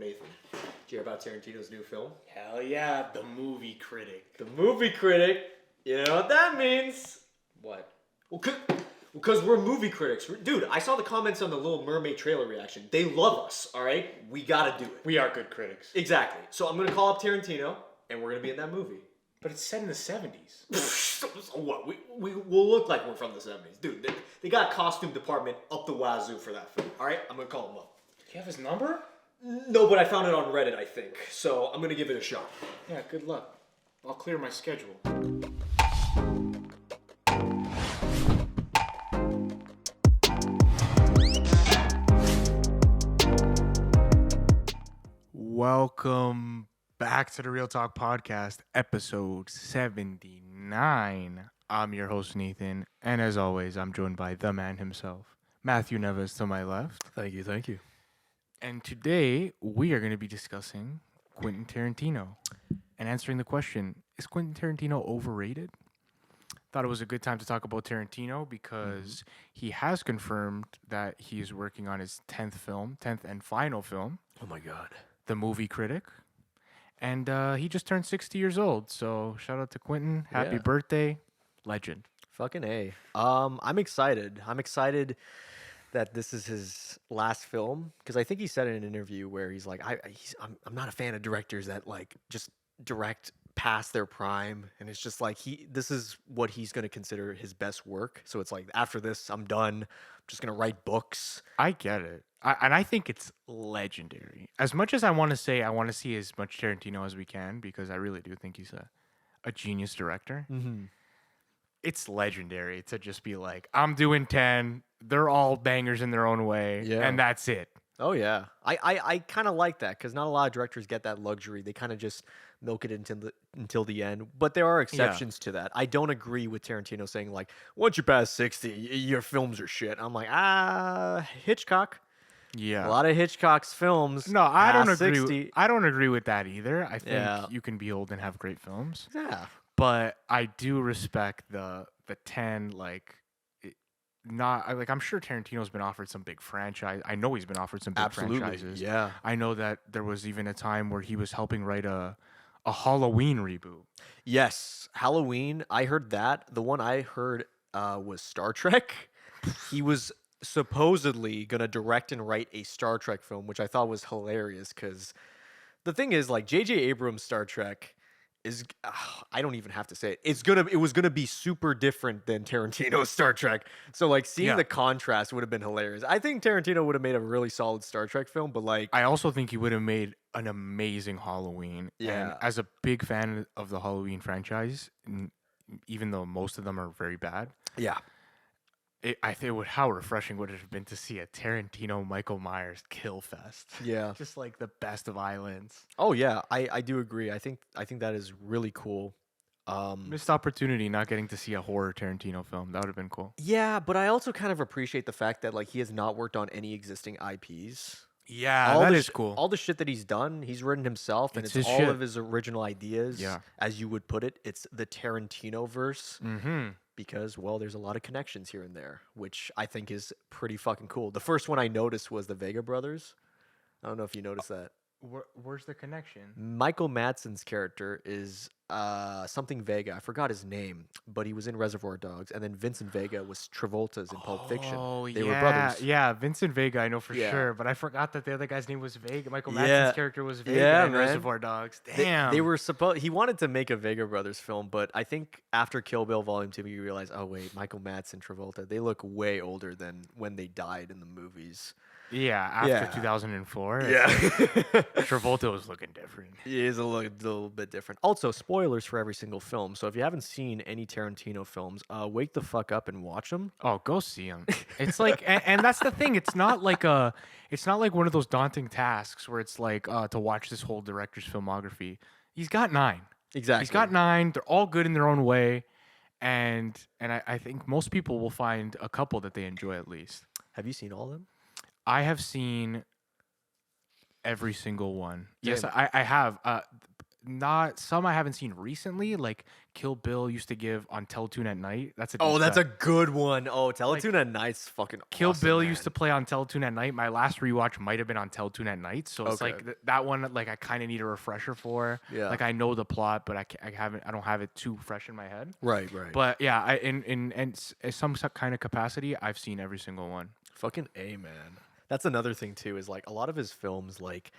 Nathan. Did you hear about Tarantino's new film? Hell yeah, the Movie Critic. The Movie Critic. You know what that means? What? Well, because we're movie critics. Dude, I saw the comments on the Little Mermaid trailer reaction. They love us, all right? We gotta do it. We are good critics. Exactly. So I'm gonna call up Tarantino, and we're gonna be in that movie. But it's set in the 70s. So what? We'll look like we're from the 70s. Dude, they got a costume department up the wazoo for that film. All right? I'm gonna call him up. Do you have his number? No, but I found it on Reddit, I think. So I'm gonna give it a shot. Yeah, good luck. I'll clear my schedule. Welcome back to the Real Talk Podcast, episode 79. I'm your host, Nathan, and as always, I'm joined by the man himself, Matthew Neves to my left. Thank you. And today, we are going to be discussing Quentin Tarantino and answering the question, is Quentin Tarantino overrated? Thought it was a good time to talk about Tarantino because he has confirmed that he is working on his 10th and final film. Oh my God. The Movie Critic. And he just turned 60 years old. So shout out to Quentin. Happy birthday. Legend. Fucking A. I'm excited. I'm excited that this is his last film because I think he said in an interview where he's like, I'm not a fan of directors that like just direct past their prime, and it's just like this is what he's going to consider his best work. So it's like after this, I'm done. I'm just going to write books. I get it. And I think it's legendary. As much as I want to say I want to see as much Tarantino as we can, because I really do think he's a genius director. Mm-hmm. It's legendary to just be like, I'm doing 10. They're all bangers in their own way. Yeah. And that's it. Oh, yeah. I kind of like that because not a lot of directors get that luxury. They kind of just milk it until the end. But there are exceptions to that. I don't agree with Tarantino saying, like, once you pass 60, your films are shit. I'm like, Hitchcock. Yeah. A lot of Hitchcock's films. No, I don't past agree. 60. I don't agree with that either. I think you can be old and have great films. Yeah. But I do respect the 10, like, I'm sure Tarantino's been offered some big franchise. I know he's been offered some big franchises. Yeah. I know that there was even a time where he was helping write a Halloween reboot. Yes. Halloween. I heard that. The one I heard was Star Trek. He was supposedly going to direct and write a Star Trek film, which I thought was hilarious because the thing is, like, J.J. Abrams' Star Trek is, I don't even have to say it. It was gonna be super different than Tarantino's Star Trek. So like seeing the contrast would have been hilarious. I think Tarantino would have made a really solid Star Trek film, but like I also think he would have made an amazing Halloween. Yeah. And as a big fan of the Halloween franchise, even though most of them are very bad, yeah. How refreshing would it have been to see a Tarantino Michael Myers kill fest? Yeah. Just like the best of violence. Oh yeah, I do agree. I think that is really cool. Missed opportunity not getting to see a horror Tarantino film. That would have been cool. Yeah, but I also kind of appreciate the fact that like he has not worked on any existing IPs. Yeah, that is cool. All the shit that he's done, he's written himself, and it's all shit. of his original ideas. Yeah. As you would put it, it's the Tarantino verse. Mm-hmm. Because, well, there's a lot of connections here and there, which I think is pretty fucking cool. The first one I noticed was the Vega brothers. I don't know if you noticed that. Where's the connection? Michael Madsen's character is something Vega. I forgot his name, but he was in Reservoir Dogs. And then Vincent Vega was Travolta's in Pulp Fiction. Oh, They were brothers. Yeah, Vincent Vega, I know for Yeah. sure. But I forgot that the other guy's name was Vega. Michael Yeah. Madsen's character was Vega Yeah, in man. Reservoir Dogs. Damn. They were supposed. He wanted to make a Vega brothers film, but I think after Kill Bill Volume 2, you realize, oh wait, Michael Madsen, Travolta, they look way older than when they died in the movies. Yeah, after Yeah. 2004. Yeah. Travolta was looking different. He is a little bit different. Also, spoilers for every single film. So if you haven't seen any Tarantino films, wake the fuck up and watch them. Oh, go see him. It's like, and that's the thing. It's not like one of those daunting tasks where it's like to watch this whole director's filmography. He's got 9. Exactly. He's got 9. They're all good in their own way, and I think most people will find a couple that they enjoy at least. Have you seen all of them? I have seen every single one. Yes, Same. I have. not some I haven't seen recently. Like Kill Bill used to give on Teletoon at night. That's a Oh, deep that's a cut. good one. Oh, Teletoon at Night's fucking Kill awesome, Bill man. used to play on Teletoon at night. My last rewatch might have been on Teletoon at night, so it's Okay. like that one. Like I kind of need a refresher for. Yeah. Like I know the plot, but I don't have it too fresh in my head. Right. But yeah, in some kind of capacity, I've seen every single one. Fucking A, man. That's another thing too, is like a lot of his films, like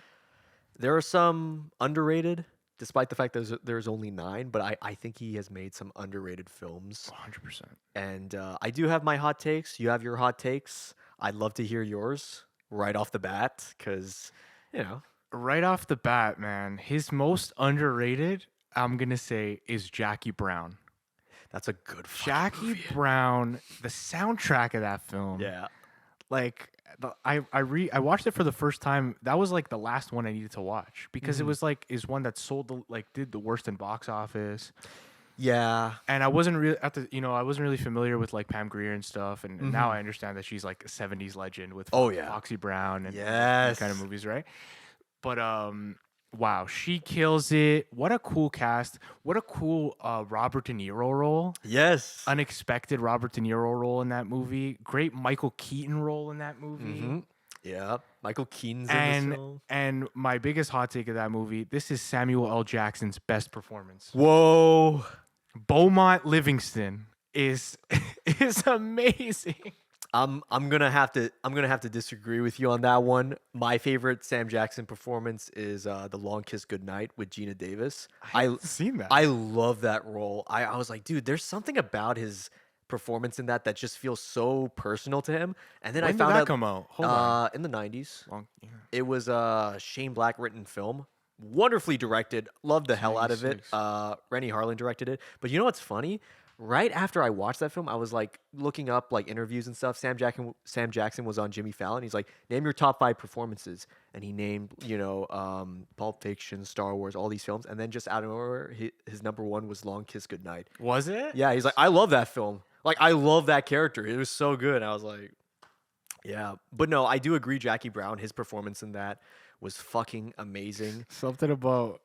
there are some underrated, despite the fact that there's only 9, but I think he has made some underrated films. 100%. And I do have my hot takes. You have your hot takes. I'd love to hear yours right off the bat, because, you know. Right off the bat, man, his most underrated, I'm gonna say, is Jackie Brown. That's a good fucking Jackie movie. Brown, the soundtrack of that film. Yeah. Like I watched it for the first time. That was like the last one I needed to watch because it was like is one that did the worst in box office. Yeah. And I wasn't really I wasn't really familiar with like Pam Grier and stuff, and now I understand that she's like a '70s legend with Oh, yeah. Foxy Brown and Yes. these kind of movies, right? But wow, she kills it. What a cool cast. What a cool Robert De Niro role. Yes. Unexpected Robert De Niro role in that movie. Great Michael Keaton role in that movie. Yeah. Michael Keaton's in this film. And my biggest hot take of that movie, this is Samuel L. Jackson's best performance. Whoa. Beaumont Livingston is amazing. I'm gonna have to disagree with you on that one. My favorite Sam Jackson performance is The Long Kiss Goodnight with Gina Davis. I've seen that. I love that role. I was like, dude, there's something about his performance in that just feels so personal to him. And then When I did found that out come out? Hold on. in the 90s. Yeah. It was a Shane Black written film. Wonderfully directed. Loved the hell out of it. 96. Rennie Harlan directed it. But you know what's funny? Right after I watched that film, I was like looking up like interviews and stuff. Sam Jackson was on Jimmy Fallon. He's like, name your top 5 performances, and he named Pulp Fiction, Star Wars, all these films, and then just out of nowhere, his number 1 was Long Kiss Goodnight. Was it? Yeah, he's like, I love that film. Like, I love that character. It was so good. And I was like, yeah, but no, I do agree. Jackie Brown, his performance in that was fucking amazing. Something about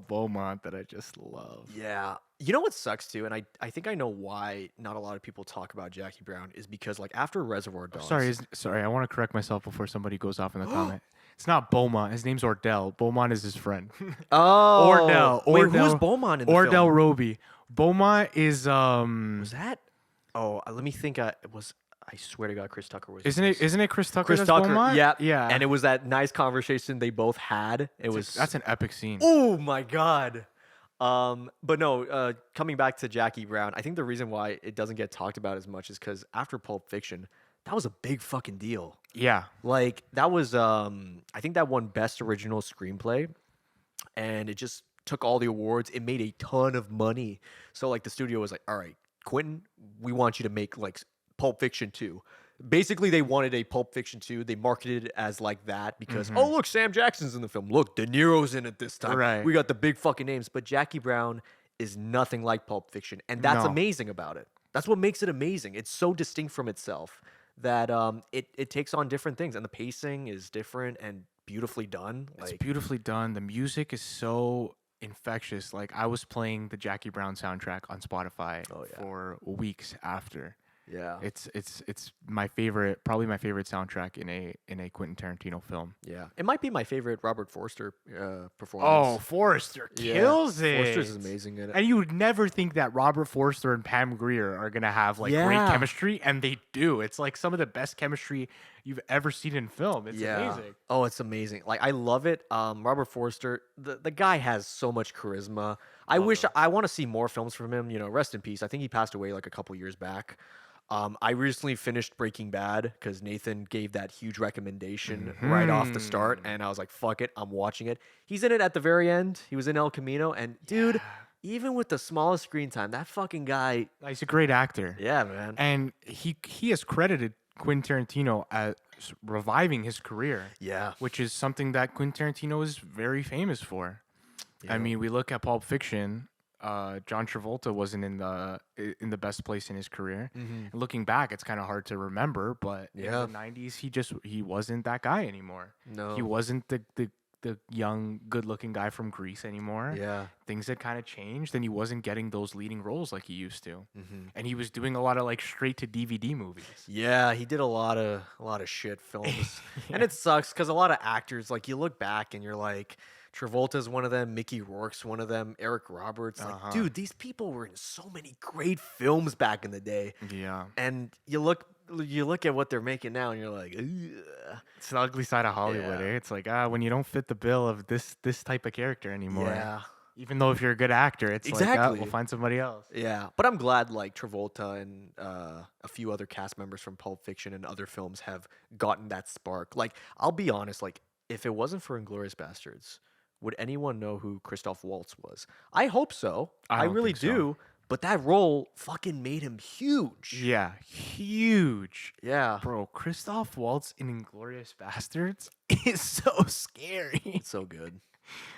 Beaumont that I just love. Yeah. You know what sucks too, and I think I know why not a lot of people talk about Jackie Brown is because like after Reservoir Dogs. Sorry, I want to correct myself before somebody goes off in the comment. It's not Beaumont. His name's Ordell. Beaumont is his friend. Oh. Ordell. Wait, who was Beaumont in the Ordell film? Roby. Beaumont is Was that? Oh, let me think. It was. I swear to God, Chris Tucker was. Isn't it Chris Tucker? Chris that's Tucker? Beaumont? Yeah, Yeah. And it was that nice conversation they both had. That's an epic scene. Oh my God. But no, coming back to Jackie Brown, I think the reason why it doesn't get talked about as much is because after Pulp Fiction, that was a big fucking deal. Yeah. Like that was, I think that won Best Original Screenplay, and it just took all the awards. It made a ton of money. So like the studio was like, all right, Quentin, we want you to make like Pulp Fiction 2. Basically, they wanted a Pulp Fiction 2. They marketed it as like that because, oh, look, Sam Jackson's in the film. Look, De Niro's in it this time. Right. We got the big fucking names. But Jackie Brown is nothing like Pulp Fiction. And that's No. amazing about it. That's what makes it amazing. It's so distinct from itself that it takes on different things. And the pacing is different and beautifully done. It's beautifully done. The music is so infectious. Like I was playing the Jackie Brown soundtrack on Spotify for weeks after. Yeah. It's my favorite, probably my favorite soundtrack in a Quentin Tarantino film. Yeah. It might be my favorite Robert Forster Oh, performance. Forrester Yeah. kills it. Forster's amazing in it. And you would never think that Robert Forster and Pam Grier are gonna have like great Yeah. chemistry, and they do. It's like some of the best chemistry you've ever seen in film. It's amazing. Oh, it's amazing. Like I love it. Robert Forster, the guy has so much charisma. I want to see more films from him. You know, rest in peace. I think he passed away like a couple years back. I recently finished Breaking Bad because Nathan gave that huge recommendation right off the start, and I was like, "Fuck it, I'm watching it." He's in it at the very end. He was in El Camino, and dude, even with the smallest screen time, that fucking guy, He's a great actor. yeah, man, And he has credited Quentin Tarantino as reviving his career, yeah, which is something that Quentin Tarantino is very famous for. I mean, we look at Pulp Fiction. John Travolta wasn't in the best place in his career. And looking back, it's kind of hard to remember, but in the 90s, he wasn't that guy anymore. No. He wasn't the the young, good-looking guy from Greece anymore. Yeah. Things had kind of changed, and he wasn't getting those leading roles like he used to. Mm-hmm. And he was doing a lot of like straight to DVD movies. Yeah, he did a lot of shit films, and it sucks because a lot of actors, like, you look back and you're like, Travolta's one of them, Mickey Rourke's one of them, Eric Roberts. Like, dude, these people were in so many great films back in the day, Yeah. and you look at what they're making now, and you're like, ugh. It's the ugly side of Hollywood, Yeah. eh? It's like, when you don't fit the bill of this type of character anymore. Yeah. Even though if you're a good actor, it's like, Exactly. we'll find somebody else. Yeah, but I'm glad like Travolta and a few other cast members from Pulp Fiction and other films have gotten that spark. Like, I'll be honest, like, if it wasn't for Inglourious Bastards, would anyone know who Christoph Waltz was? I hope so. I don't really think so. do. But that role fucking made him huge. Yeah, huge. Yeah. Bro, Christoph Waltz in Inglourious Bastards is so scary. It's so good.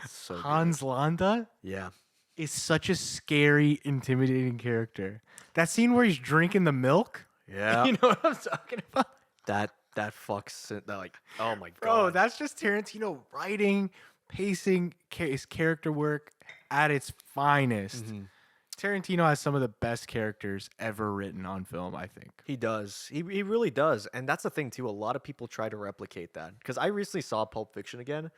It's so good. Hans Landa Yeah. is such a scary, intimidating character. That scene where he's drinking the milk, Yeah. you know what I'm talking about? that fucks it, that, like, oh my Bro, god. that's just Tarantino writing, pacing, his character work at its finest. Mhm. Tarantino has some of the best characters ever written on film, I think. He does. He really does. And that's the thing too. A lot of people try to replicate that. Because I recently saw Pulp Fiction again.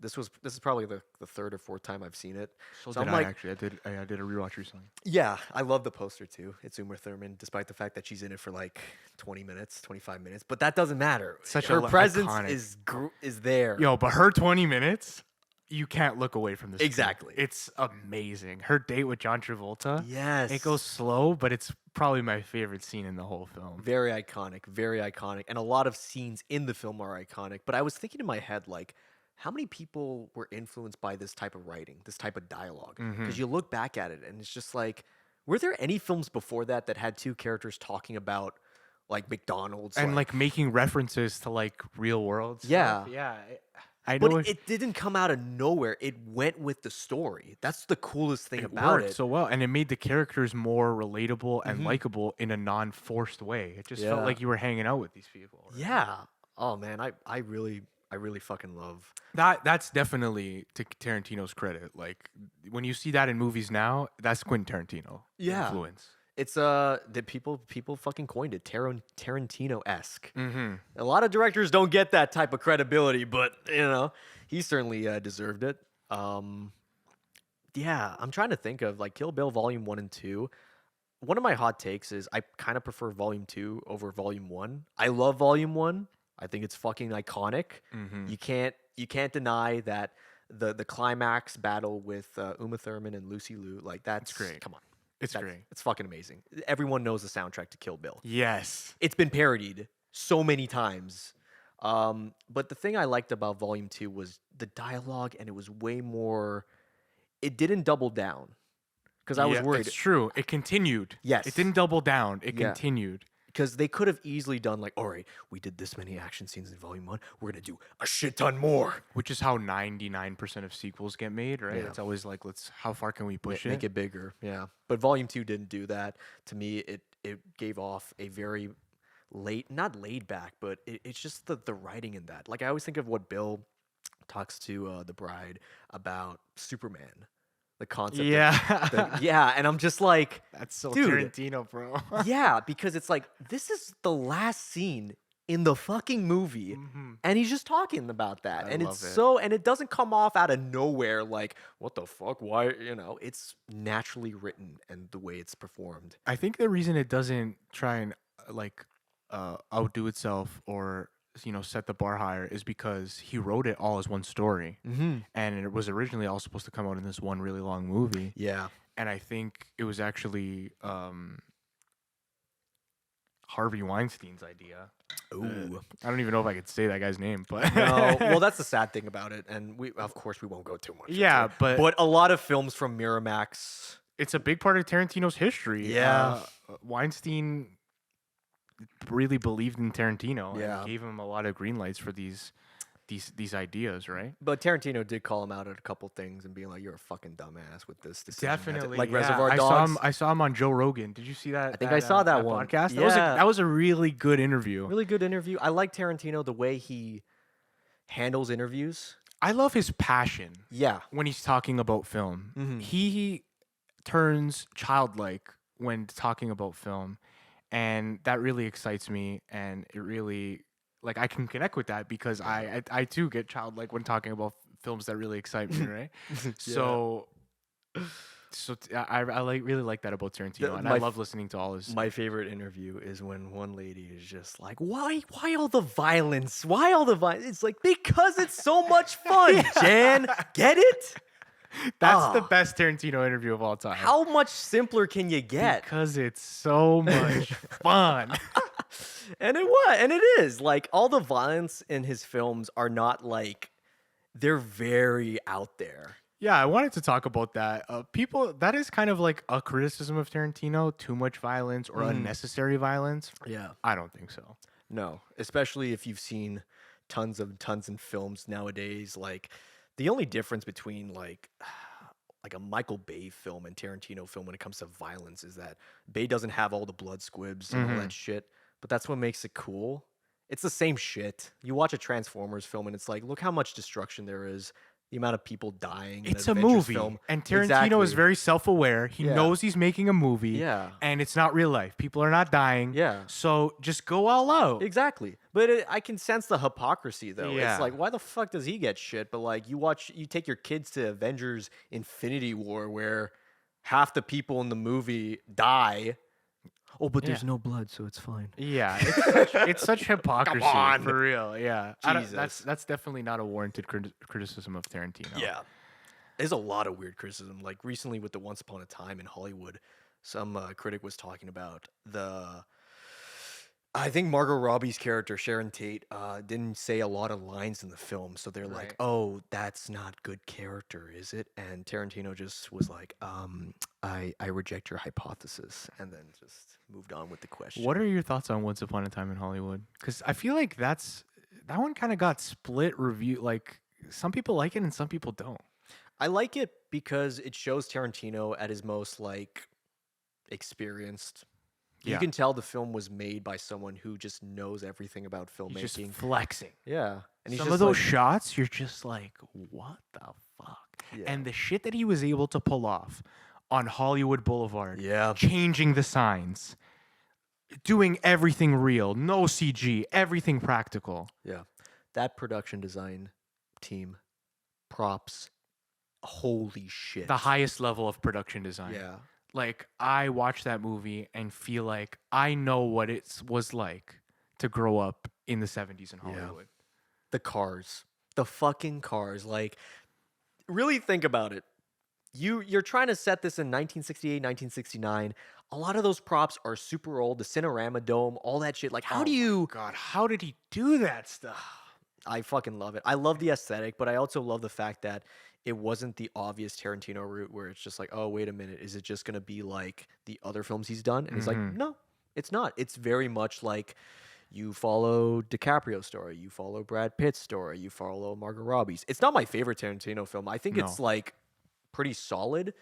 This is probably the third or fourth time I've seen it. So I'm did like, I actually. I did a rewatch recently. yeah, I love the poster too. It's Uma Thurman, despite the fact that she's in it for like 20 minutes, 25 minutes. But that doesn't matter. Such her a presence iconic. is there. Yo, but her 20 minutes, you can't look away from this. scene. Exactly. It's amazing. Her date with John Travolta. Yes. It goes slow, but it's probably my favorite scene in the whole film. Very iconic, very iconic. And a lot of scenes in the film are iconic. But I was thinking in my head, like, how many people were influenced by this type of writing, this type of dialogue? Because you look back at it and it's just like, were there any films before that had two characters talking about like McDonald's And like making references to like real world stuff. Yeah. I know But it didn't come out of nowhere. It went with the story. That's the coolest thing it about worked it. so well, and it made the characters more relatable and likable in a non-forced way. It just felt Yeah. like you were hanging out with these people. right? Yeah. Oh man, I really fucking love. That's definitely to Tarantino's credit. Like when you see that in movies now, that's Quentin Tarantino Yeah. influence. It's the people fucking coined it Tarantino-esque. Mm-hmm. A lot of directors don't get that type of credibility, but you know, he certainly deserved it. Yeah, I'm trying to think of like Kill Bill Volume 1 and 2. One of my hot takes is I kind of prefer Volume 2 over Volume 1. I love Volume 1. I think it's fucking iconic. Mm-hmm. You can't deny that the climax battle with Uma Thurman and Lucy Liu, like that's great. Come on. It's That's- great. It's fucking amazing. Everyone knows the soundtrack to Kill Bill. Yes. It's been parodied so many times. But the thing I liked about Volume 2 was the dialogue, and it was way more. It didn't double down. Because I was worried. It's true. It continued. Yes. It didn't double down. It Yeah. continued. Because they could have easily done, like, all right, we did this many action scenes in Volume 1. We're going to do a shit ton more. Which is how 99% of sequels get made, right? Yeah. It's always like, how far can we push Make it bigger. Yeah. But Volume 2 didn't do that. To me, it gave off a very not laid back, but it's just the writing in that. Like, I always think of what Bill talks to the bride about Superman. The concept. Yeah. Yeah. And I'm just like, That's so Dude. Tarantino, bro. yeah, because it's like, this is the last scene in the fucking movie. Mhm. And he's just talking about that. I And love it's it. so, and it doesn't come off out of nowhere like, what the fuck? Why? You know, it's naturally written and the way it's performed. I think the reason it doesn't try and outdo itself or set the bar higher is because he wrote it all as one story, Mm-hmm. and it was originally all supposed to come out in this one really long movie. Yeah. And I think it was actually Harvey Weinstein's idea. Ooh. I don't even know if I could say that guy's name, but No, well, that's the sad thing about it. And of course, we won't go too much. into yeah, it. but a lot of films from Miramax. it's a big part of Tarantino's history. Yeah. Weinstein really believed in Tarantino Yeah. and gave him a lot of green lights for these ideas, right? But Tarantino did call him out at a couple things and being like, "You're a fucking dumbass with this decision." Definitely, like yeah. Reservoir Dogs. I saw him on Joe Rogan. Did you see that? I think I saw that one. podcast. Yeah. That was a really good interview. Really good interview. I like Tarantino the way he handles interviews. I love his passion Yeah. when he's talking about film. Mhm. He turns childlike when talking about film, and that really excites me. And it really, like, I can connect with that because I too get childlike when talking about films that really excite me, right? So I like really like that about Tarantino, and I love listening to all his. My favorite interview is when one lady is just like, "Why all the violence? Why all the violence?" It's like, because it's so much fun, Jan. Get it? That's the Ah. best Tarantino interview of all time. How much simpler can you get? Because it's so much fun. And it is. Like, all the violence in his films are not like, they're very out there. Yeah, I wanted to talk about that. People, that is kind of like a criticism of Tarantino: too much violence or unnecessary violence. Yeah. I don't think so. No, especially if you've seen tons of films nowadays. Like, the only difference between like a Michael Bay film and Tarantino film when it comes to violence is that Bay doesn't have all the blood squibs and all that shit, but that's what makes it cool. It's the same shit. You watch a Transformers film and it's like, look how much destruction there is. The amount of people dying. It's in a an Avengers movie, film. and Tarantino Exactly. is very self-aware. He Yeah. knows he's making a movie, Yeah. and it's not real life. People are not dying. Yeah. So just go all out. Exactly. But I can sense the hypocrisy though. Yeah. It's like, why the fuck does he get shit? But like, you take your kids to Avengers Infinity War where half the people in the movie die. Oh, but there's Yeah. no blood, so it's fine. Yeah, it's such hypocrisy. on. For real. Yeah, Jesus. that's definitely not a warranted criticism of Tarantino. Yeah. There's a lot of weird criticism. Like recently with the Once Upon a Time in Hollywood, some critic was talking about I think Margot Robbie's character, Sharon Tate, didn't say a lot of lines in the film. So they're like, Right. oh, that's not good character, is it? And Tarantino just was like, I reject your hypothesis. And then just moved on with the question. What are your thoughts on Once Upon a Time in Hollywood? Because I feel like that one kind of got split review. Like, some people like it and some people don't. I like it because it shows Tarantino at his most like experienced. You Yeah. can tell the film was made by someone who just knows everything about filmmaking. He's just flexing. Yeah, and he's Some just of those like, shots, you're just like, what the fuck? Yeah. And the shit that he was able to pull off on Hollywood Boulevard, yeah, changing the signs, doing everything real, no CG, everything practical. yeah. That production design team, props, holy shit. The highest level of production design. Yeah, Like, I watch that movie and feel like I know what it was like to grow up in the 70s in Hollywood. the cars, the fucking cars. Like, really think about it. You're trying to set this in 1968, 1969. A lot of those props are super old. The Cinerama Dome, all that shit. Like, how do you? God, how did he do that stuff? I fucking love it. I love the aesthetic, but I also love the fact that it wasn't the obvious Tarantino route where it's just like, oh, wait a minute, is it just gonna be like the other films he's done? And he's like, no, it's not. It's very much like you follow DiCaprio's story, you follow Brad Pitt's story, you follow Margot Robbie's. It's not my favorite Tarantino film. I think it's No. like pretty solid,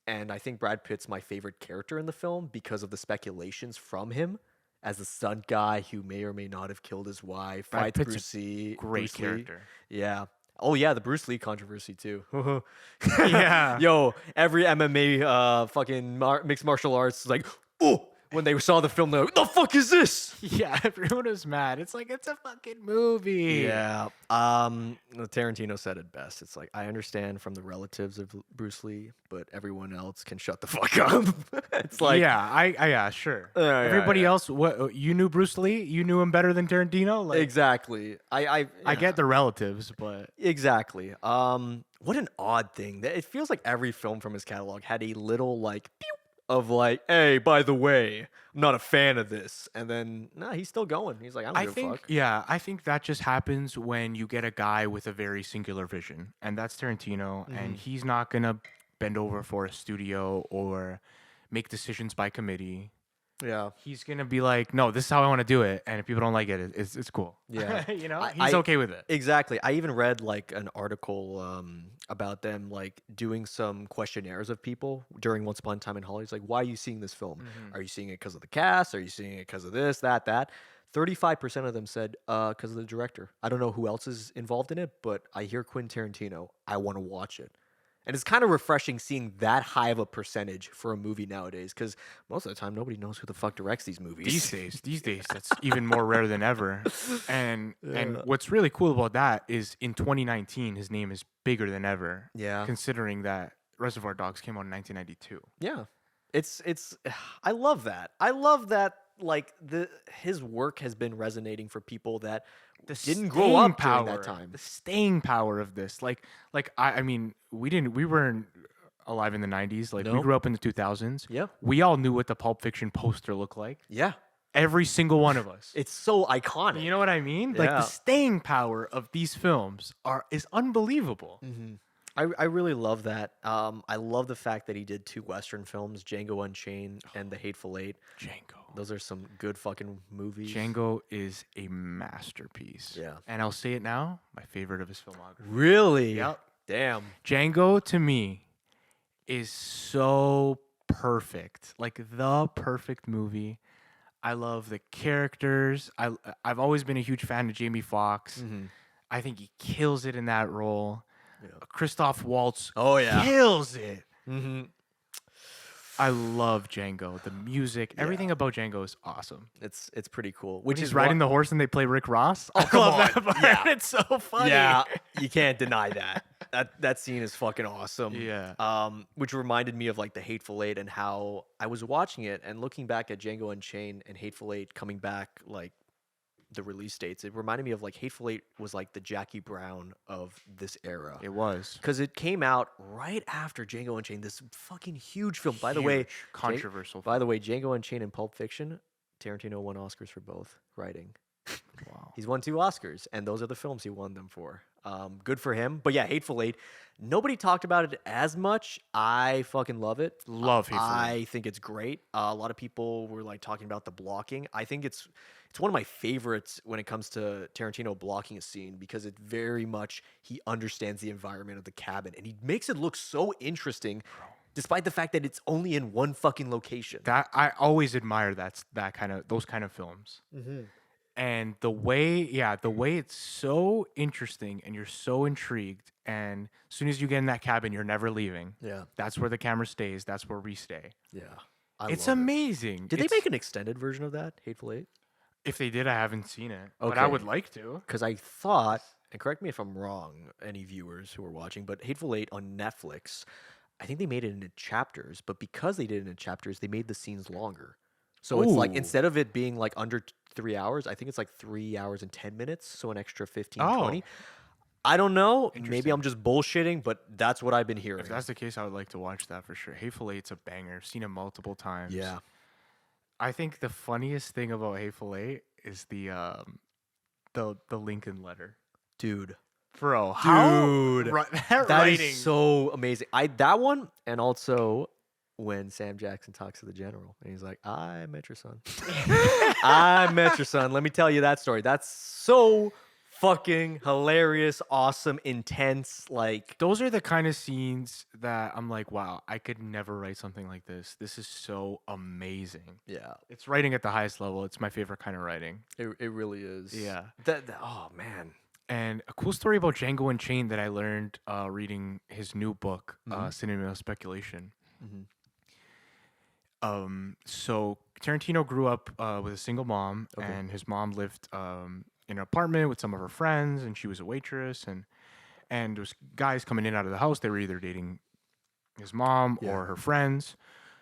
and I think Brad Pitt's my favorite character in the film because of the speculations from him as the stunt guy who may or may not have killed his wife, Brad fights Pitt's a Bruce Great Lee. character. Yeah. Oh yeah, the Bruce Lee controversy too. Yeah. Yo, every MMA fucking mixed martial arts is like, oh, when they saw the film, they're like, the fuck is this? Yeah, everyone was mad. It's like, it's a fucking movie. Yeah. Tarantino said it best. It's like, I understand from the relatives of Bruce Lee, but everyone else can shut the fuck up. It's like, yeah, sure. Yeah, Everybody yeah. else, what, you knew Bruce Lee? You knew him better than Tarantino? Like, exactly. I get the relatives, but Exactly. What an odd thing. It feels like every film from his catalog had a little like pew of like, hey, by the way, I'm not a fan of this. And then he's still going. He's like, I don't give a fuck. yeah, I think that just happens when you get a guy with a very singular vision, and that's Tarantino, and he's not gonna bend over for a studio or make decisions by committee. Yeah. He's gonna be like, no, this is how I want to do it, and if people don't like it, it's cool. Yeah. you know, I- he's okay with it. Exactly. I even read like an article about them like doing some questionnaires of people during Once Upon a Time in Hollywood. It's like, why are you seeing this film? Are you seeing it because of the cast? Are you seeing it because of this, that? 35% of them said because of the director. I don't know who else is involved in it, but I hear Quentin Tarantino. I want to watch it. And it's kind of refreshing seeing that high of a percentage for a movie nowadays because most of the time nobody knows who the fuck directs these movies. These days, that's even more rare than ever. And what's really cool about that is in 2019, his name is bigger than ever. Yeah. Considering that Reservoir Dogs came out in 1992. Yeah. It's I love that. I love that like his work has been resonating for people that didn't grow up during that time. The staying power of this. Like I mean, we weren't alive in the 90s. Like we Nope. grew up in the 2000s. Yeah. We all knew what the Pulp Fiction poster looked like. Yeah. Every single one of us. It's so iconic. You know what I mean? Like Yeah. the staying power of these films is unbelievable. I really love that. I love the fact that he did 2 Western films, Django Unchained and The Hateful Eight. Django. Those are some good fucking movies. Django is a masterpiece. Yeah. And I'll say it now, my favorite of his filmography. Really? Yep. Damn. Django to me is so perfect. Like the perfect movie. I love the characters. I've always been a huge fan of Jamie Foxx. I think he kills it in that role. Yeah. Christoph Waltz Oh, yeah. kills it. Mm-hmm. I love Django. The music, everything about Django is awesome. It's pretty cool. Which Which is is riding the horse and they play Rick Ross. I come love on. that part. Yeah. It's so funny. Yeah, you can't deny that. That scene is fucking awesome. Yeah. Which reminded me of like the Hateful Eight and how I was watching it and looking back at Django Unchained and Hateful Eight coming back like the release dates. It reminded me of like Hateful Eight was like the Jackie Brown of this era. It was. Because it came out right after Django Unchained, this fucking huge film. By the way, Huge, controversial. By the way, Django Unchained and Pulp Fiction, Tarantino won Oscars for both writing. Wow. He's won 2 Oscars, and those are the films he won them for. Good for him. But yeah, Hateful Eight. Nobody talked about it as much. I fucking love it. Love Hateful Eight. I think it's great. A lot of people were like talking about the blocking. I think it's one of my favorites when it comes to Tarantino blocking a scene because it very much he understands the environment of the cabin and he makes it look so interesting. Despite the fact that it's only in one fucking location. That I always admire those kind of films. And the way it's so interesting and you're so intrigued, and as soon as you get in that cabin, you're never leaving. Yeah. That's where the camera stays. That's where we stay. Yeah. It's love it. amazing. Did they make an extended version of that, Hateful Eight? If they did, I haven't seen it, but I Okay. would like to. Because I thought, and correct me if I'm wrong, any viewers who are watching, but Hateful Eight on Netflix, I think they made it into chapters, but because they did it in chapters, they made the scenes longer. So it's like, Ooh. instead of it being like under 3 hours, I think it's like 3 hours and 10 minutes, so an extra 15, Oh. 20. I don't know. Maybe Interesting. I'm just bullshitting, but that's what I've been hearing. If that's the case, I would like to watch that for sure. Hateful Eight's a banger. I've seen it multiple times. Yeah. I think the funniest thing about Hateful Eight is the Lincoln letter. Dude. Bro, Dude. that That writing. is so amazing. That one, and also when Sam Jackson talks to the general and he's like, I met your son. I met your son. Let me tell you that story. That's so fucking hilarious, awesome, intense. Like, Those are the kind of scenes that I'm like, wow, I could never write something like this. This is so amazing. yeah, It's writing at the highest level. It's my favorite kind of writing. it really is. Yeah. Oh, man. And a cool story about Django Unchained that I learned reading his new book, Mhm. Cinema of Speculation. Mhm. So Tarantino grew up with a single mom, Okay. and his mom lived in an apartment with some of her friends, and she was a waitress, and there was guys coming in and out of the house. They were either dating his mom Yeah. or her friends.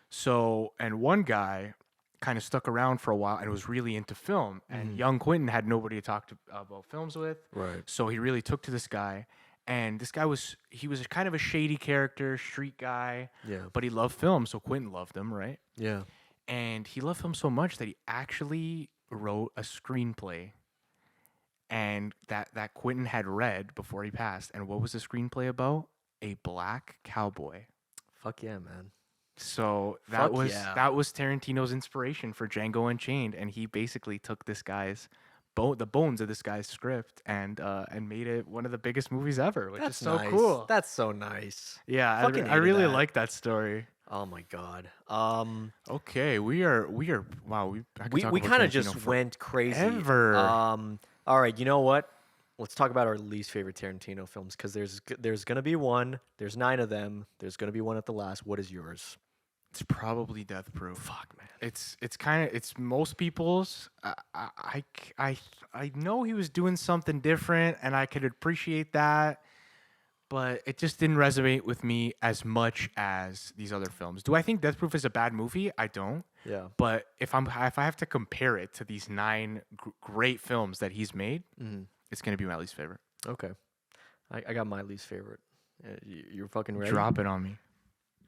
So, and one guy kind of stuck around for a while and was really into film, and young Quentin had nobody to talk to about films with. Right. So he really took to this guy, and this guy was kind of a shady character, street guy, Yeah. but he loved film, so Quentin loved him, right? Yeah. And he loved film so much that he actually wrote a screenplay, and that Quentin had read before he passed. And what was the screenplay about? A black cowboy. Fuck yeah, man. So Fuck yeah. that was Tarantino's inspiration for Django Unchained, and he basically took this guy's the bones of this guy's script and made it one of the biggest movies ever, which is so nice. cool. That's so nice. Yeah, Fucking I hated really that. like that story. Oh my god. Okay, we are. Wow, I could talk We about kind of Tarantino just went crazy. forever. All right, you know what? Let's talk about our least favorite Tarantino films because there's gonna be one. There's 9 of them. There's gonna be one at the last. What is yours? It's probably Death Proof. Fuck, man. It's kind of it's most people's. I know he was doing something different, and I could appreciate that, but it just didn't resonate with me as much as these other films. Do I think Death Proof is a bad movie? I don't. Yeah. But if I have to compare it to these 9 great films that he's made, it's gonna be my least favorite. Okay. I got my least favorite. You're fucking ready? Drop it on me.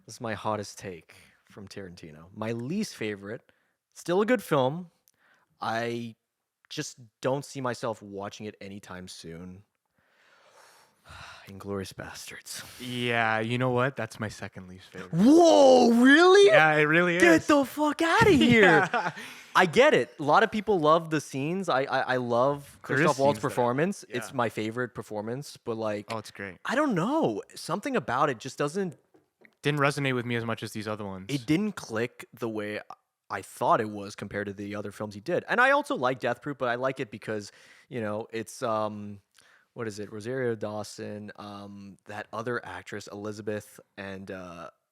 This is my hottest take from Tarantino. My least favorite, still a good film. I just don't see myself watching it anytime soon. Inglourious Bastards. Yeah, you know what? That's my second least favorite. Whoa, really? Yeah, it really is. Get the fuck out of here. Yeah. I get it. A lot of people love the scenes. I love There is Christoph Waltz' scenes that are- performance. yeah. It's my favorite performance, but like Oh, it's great. I don't know. Something about it just doesn't Didn't resonate with me as much as these other ones. it didn't click the way I thought it was compared to the other films he did. And I also like Death Proof, but I like it because, it's what is it? Rosario Dawson, that other actress, Elizabeth, and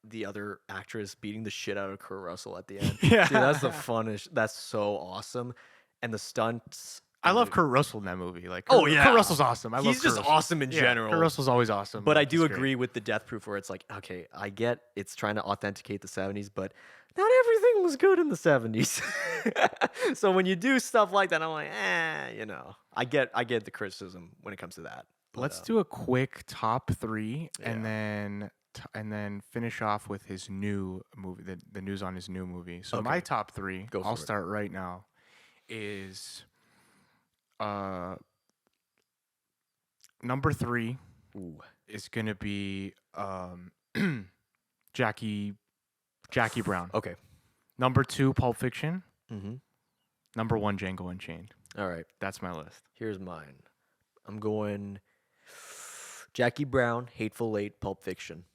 the other actress beating the shit out of Kurt Russell at the end. Yeah. Dude, that's the funnest. That's so awesome. And the stunts. I love Kurt Russell in that movie. Like, Oh, Kurt, yeah. Kurt Russell's awesome. I love He's Kurt just Russell. awesome in Yeah, general. Kurt Russell's always awesome. But I He's do great. agree with the Death Proof where it's like, okay, I get it's trying to authenticate the 70s, but not everything was good in the 70s. So when you do stuff like that, I'm like, I get the criticism when it comes to that. But, Let's do a quick top 3, and Yeah. then finish off with his new movie. The news on his new movie. So my Okay. top 3. Go for I'll it. start right now. Is number 3 Ooh. is gonna be Jackie Brown. Okay. Number 2, Pulp Fiction. Mm-hmm. Number 1, Django Unchained. All right. That's my list. Here's mine. I'm going Jackie Brown, Hateful Eight, Pulp Fiction.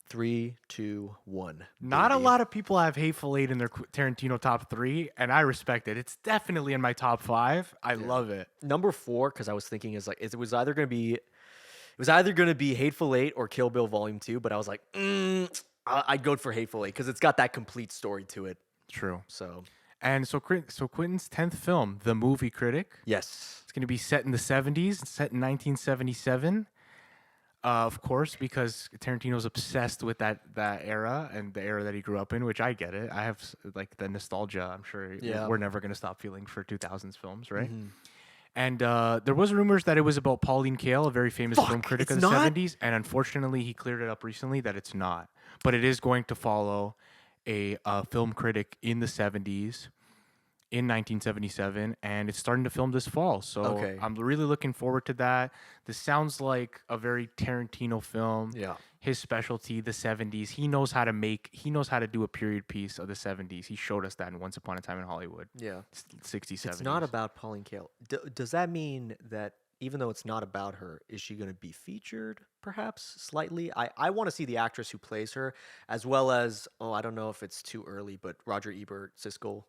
3, 2, 1. Not a baby. lot of people have Hateful Eight in their Tarantino top 3, and I respect it. It's definitely in my top 5. I love it. Number 4, because I was thinking it was either gonna be Hateful Eight or Kill Bill Volume 2, but I was like, I'd go for Hateful Eight because it's got that complete story to it. True. So And so Quentin's 10th film, The Movie Critic, yes, it's going to be set in the 70s, set in 1977. Of course, because Tarantino's obsessed with that era and the era that he grew up in, which I get it. I have like the nostalgia. I'm sure Yeah. we're never going to stop feeling for 2000s films, right? Mhm. And there was rumors that it was about Pauline Kael, a very famous film Fuck, critic it's of the not? 70s, and unfortunately, he cleared it up recently that it's not. But it is going to follow a film critic in the 70s, in 1977, and it's starting to film this fall. So Okay. I'm really looking forward to that. This sounds like a very Tarantino film. Yeah. His specialty, the 70s. He knows how to do a period piece of the 70s. He showed us that in Once Upon a Time in Hollywood. Yeah. 60s, 70s. It's not about Pauline Kael. Does that mean that even though it's not about her, is she going to be featured perhaps slightly? I want to see the actress who plays her, as well as, I don't know if it's too early, but Roger Ebert, Siskel.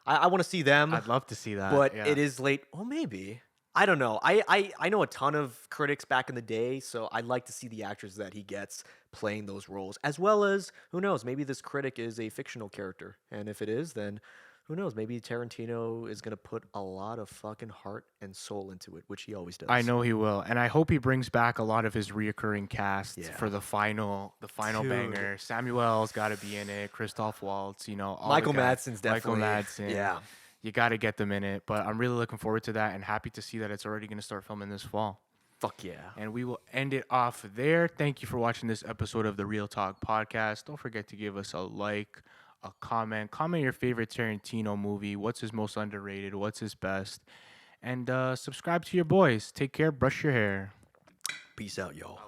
I want to see them. I'd love to see that. But yeah. it is late. Oh, maybe. I don't know. I know a ton of critics back in the day, so I'd like to see the actors that he gets playing those roles, as well as, who knows, maybe this critic is a fictional character. And if it is, then who knows, maybe Tarantino is going to put a lot of fucking heart and soul into it, which he always does. I know he will, and I hope he brings back a lot of his reoccurring cast Yeah. for the final Dude. banger. Samuel's got to be in it. Christoph Waltz, all the Michael guys. Madsen's definitely. Michael Madsen. Yeah. You got to get them in it, but I'm really looking forward to that and happy to see that it's already going to start filming this fall. Fuck yeah. And we will end it off there. Thank you for watching this episode of the Real Talk Podcast. Don't forget to give us a like, a comment. Comment your favorite Tarantino movie. What's his most underrated? What's his best? And subscribe to your boys. Take care. Brush your hair. Peace out, y'all.